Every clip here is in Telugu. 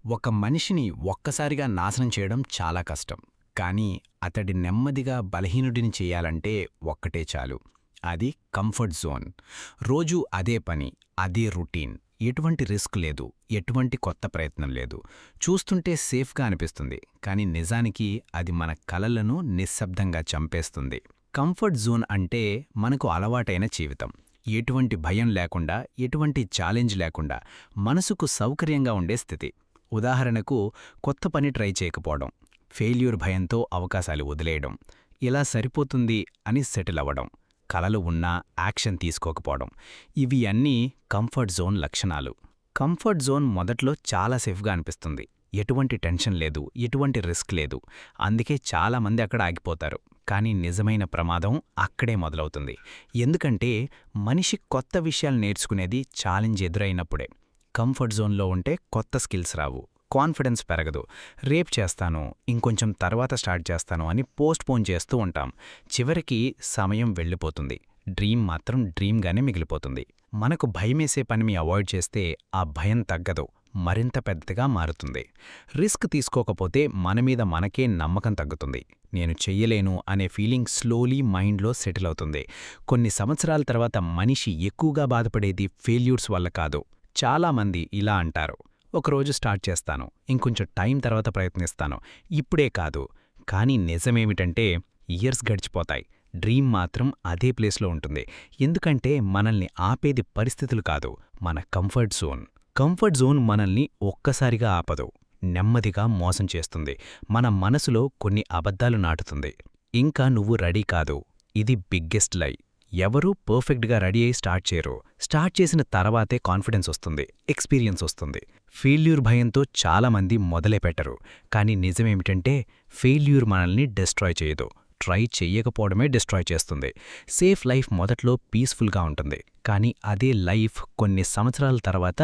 ఒక మనిషిని ఒక్కసారిగా నాశనం చేయడం చాలా కష్టం. కానీ అతడి నెమ్మదిగా బలహీనుడిని చెయ్యాలంటే ఒక్కటే చాలు. అది కంఫర్ట్ జోన్. రోజూ అదే పని, అదే రొటీన్. ఎటువంటి రిస్క్ లేదు, ఎటువంటి కొత్త ప్రయత్నం లేదు. చూస్తుంటే సేఫ్గా అనిపిస్తుంది, కానీ నిజానికి అది మన కలలను నిశ్శబ్దంగా చంపేస్తుంది. కంఫర్ట్ జోన్ అంటే మనకు అలవాటైన జీవితం. ఎటువంటి భయం లేకుండా, ఎటువంటి ఛాలెంజ్ లేకుండా మనసుకు సౌకర్యంగా ఉండే స్థితి. ఉదాహరణకు, కొత్త పని ట్రై చేయకపోవడం, ఫెయిల్యూర్ భయంతో అవకాశాలు వదిలేయడం, ఇలా సరిపోతుంది అని సెటిల్ అవ్వడం, కలలు ఉన్నా యాక్షన్ తీసుకోకపోవడం, ఇవి అన్నీ కంఫర్ట్ జోన్ లక్షణాలు. కంఫర్ట్ జోన్ మొదట్లో చాలా సేఫ్గా అనిపిస్తుంది. ఎటువంటి టెన్షన్ లేదు, ఎటువంటి రిస్క్ లేదు. అందుకే చాలామంది అక్కడ ఆగిపోతారు. కానీ నిజమైన ప్రమాదం అక్కడే మొదలవుతుంది. ఎందుకంటే మనిషి కొత్త విషయాలు నేర్చుకునేది ఛాలెంజ్ ఎదురైనప్పుడే. కంఫర్ట్ జోన్లో ఉంటే కొత్త స్కిల్స్ రావు, కాన్ఫిడెన్స్ పెరగదు. రేపు చేస్తాను, ఇంకొంచెం తర్వాత స్టార్ట్ చేస్తాను అని పోస్ట్పోన్ చేస్తూ ఉంటాం. చివరికి సమయం వెళ్ళిపోతుంది, డ్రీమ్ మాత్రం డ్రీమ్గానే మిగిలిపోతుంది. మనకు భయమేసే పనిని అవాయిడ్ చేస్తే ఆ భయం తగ్గదు, మరింత పెద్దగా మారుతుంది. రిస్క్ తీసుకోకపోతే మనమీద మనకే నమ్మకం తగ్గుతుంది. నేను చెయ్యలేను అనే ఫీలింగ్ స్లోలీ మైండ్లో సెటిల్ అవుతుంది. కొన్ని సంవత్సరాల తర్వాత మనిషి ఎక్కువగా బాధపడేది ఫెయిల్యూర్స్ వల్ల కాదు. చాలామంది ఇలా అంటారు, ఒకరోజు స్టార్ట్ చేస్తాను, ఇంకొంచెం టైం తర్వాత ప్రయత్నిస్తాను, ఇప్పుడే కాదు. కానీ నిజమేమిటంటే ఇయర్స్ గడిచిపోతాయి, డ్రీమ్ మాత్రం అదే ప్లేస్లో ఉంటుంది. ఎందుకంటే మనల్ని ఆపేది పరిస్థితులు కాదు, మన కంఫర్ట్ జోన్. కంఫర్ట్ జోన్ మనల్ని ఒక్కసారిగా ఆపదు, నెమ్మదిగా మోసం చేస్తుంది. మన మనసులో కొన్ని అబద్ధాలు నాటుతుంది. ఇంకా నువ్వు రెడీ కాదు, ఇది బిగ్గెస్ట్ లై. ఎవరూ పర్ఫెక్ట్గా రెడీ అయి స్టార్ట్ చేయరు. స్టార్ట్ చేసిన తర్వాతే కాన్ఫిడెన్స్ వస్తుంది, ఎక్స్పీరియన్స్ వస్తుంది. ఫెయిల్యూర్ భయంతో చాలామంది మొదలే పెట్టరు. కానీ నిజమేమిటంటే ఫెయిల్యూర్ మనల్ని డిస్ట్రాయ్ చేయదు, ట్రై చెయ్యకపోవడమే డిస్ట్రాయ్ చేస్తుంది. సేఫ్ లైఫ్ మొదట్లో పీస్ఫుల్గా ఉంటుంది, కానీ అదే లైఫ్ కొన్ని సంవత్సరాల తర్వాత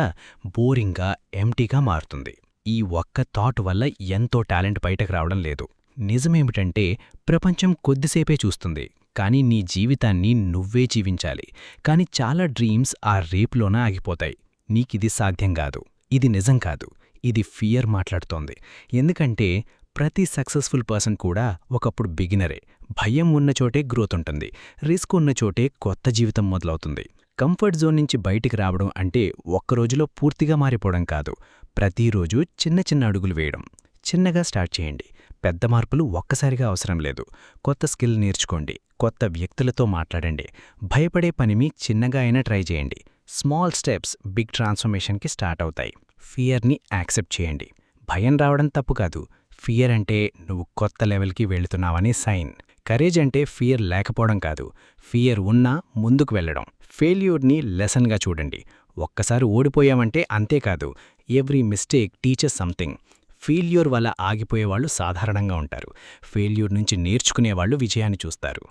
బోరింగ్గా, ఎంటీగా మారుతుంది. ఈ ఒక్క థాట్ వల్ల ఎంతో టాలెంట్ బయటకు రావడం లేదు. నిజమేమిటంటే ప్రపంచం కొద్దిసేపే చూస్తుంది, కానీ నీ జీవితాన్ని నువ్వే జీవించాలి. కానీ చాలా డ్రీమ్స్ ఆ రేపులోనే ఆగిపోతాయి. నీకిది సాధ్యం కాదు, ఇది నిజం కాదు, ఇది ఫియర్ మాట్లాడుతోంది. ఎందుకంటే ప్రతి సక్సెస్ఫుల్ పర్సన్ కూడా ఒకప్పుడు బిగినరే. భయం ఉన్నచోటే గ్రోత్ ఉంటుంది, రిస్క్ ఉన్నచోటే కొత్త జీవితం మొదలవుతుంది. కంఫర్ట్ జోన్ నుంచి బయటికి రావడం అంటే ఒక్కరోజులో పూర్తిగా మారిపోవడం కాదు. ప్రతిరోజు చిన్న చిన్న అడుగులు వేయడం. చిన్నగా స్టార్ట్ చేయండి, పెద్ద మార్పులు ఒక్కసారిగా అవసరం లేదు. కొత్త స్కిల్ నేర్చుకోండి, కొత్త వ్యక్తులతో మాట్లాడండి. భయపడే పనిని చిన్నగా అయినా ట్రై చేయండి. స్మాల్ స్టెప్స్ బిగ్ ట్రాన్స్ఫర్మేషన్కి స్టార్ట్ అవుతాయి. ఫియర్ని యాక్సెప్ట్ చేయండి. భయం రావడం తప్పు కాదు, ఫియర్ అంటే నువ్వు కొత్త లెవెల్కి వెళుతున్నావనే సైన్. కరేజ్ అంటే ఫియర్ లేకపోవడం కాదు, ఫియర్ ఉన్నా ముందుకు వెళ్ళడం. ఫెయిల్యూర్ని లెసన్గా చూడండి. ఒక్కసారి ఓడిపోయామంటే అంతేకాదు, every mistake teachers something. Failure వల్ల ఆగిపోయేవాళ్లు సాధారణంగా ఉంటారు. ఫెయిల్యూర్ నుంచి నేర్చుకునేవాళ్లు విజయాన్ని చూస్తారు.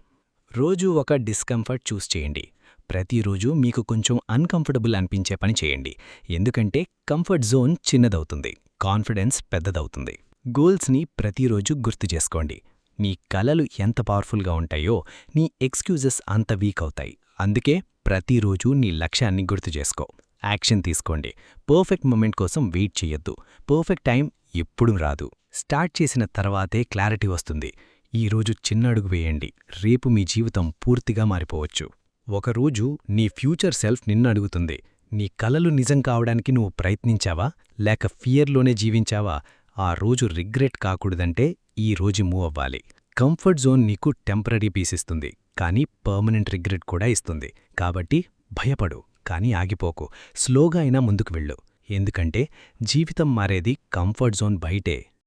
రోజూ ఒక డిస్కంఫర్ట్ చూస్ చేయండి. ప్రతిరోజు మీకు కొంచెం అన్కంఫర్టబుల్ అనిపించే పని చేయండి. ఎందుకంటే కంఫర్ట్ జోన్ చిన్నదవుతుంది, కాన్ఫిడెన్స్ పెద్దదవుతుంది. గోల్స్ని ప్రతిరోజు గుర్తు చేసుకోండి. నీ కలలు ఎంత పవర్ఫుల్గా ఉంటాయో నీ ఎక్స్క్యూజెస్ అంత వీక్ అవుతాయి. అందుకే ప్రతిరోజు నీ లక్ష్యాన్ని గుర్తు చేసుకో. యాక్షన్ తీసుకోండి. పర్ఫెక్ట్ మూమెంట్ కోసం వెయిట్ చెయ్యొద్దు. పర్ఫెక్ట్ టైం ఎప్పుడూ రాదు. స్టార్ట్ చేసిన తర్వాతే క్లారిటీ వస్తుంది. ఈరోజు చిన్న అడుగు వేయండి, రేపు మీ జీవితం పూర్తిగా మారిపోవచ్చు. ఒకరోజు నీ ఫ్యూచర్ సెల్ఫ్ నిన్ను అడుగుతుంది, నీ కలలు నిజం కావడానికి నువ్వు ప్రయత్నించావా, లేక ఫియర్లోనే జీవించావా? ఆ రోజు రిగ్రెట్ కాకూడదంటే ఈ రోజు మూవ్ అవ్వాలి. కంఫర్ట్ జోన్ నీకు టెంపరరీ పీస్ ఇస్తుంది, కానీ పర్మనెంట్ రిగ్రెట్ కూడా ఇస్తుంది. కాబట్టి భయపడు, కానీ ఆగిపోకు. స్లోగా అయినా ముందుకు వెళ్ళు. ఎందుకంటే జీవితం మారేది కంఫర్ట్ జోన్ బయటే.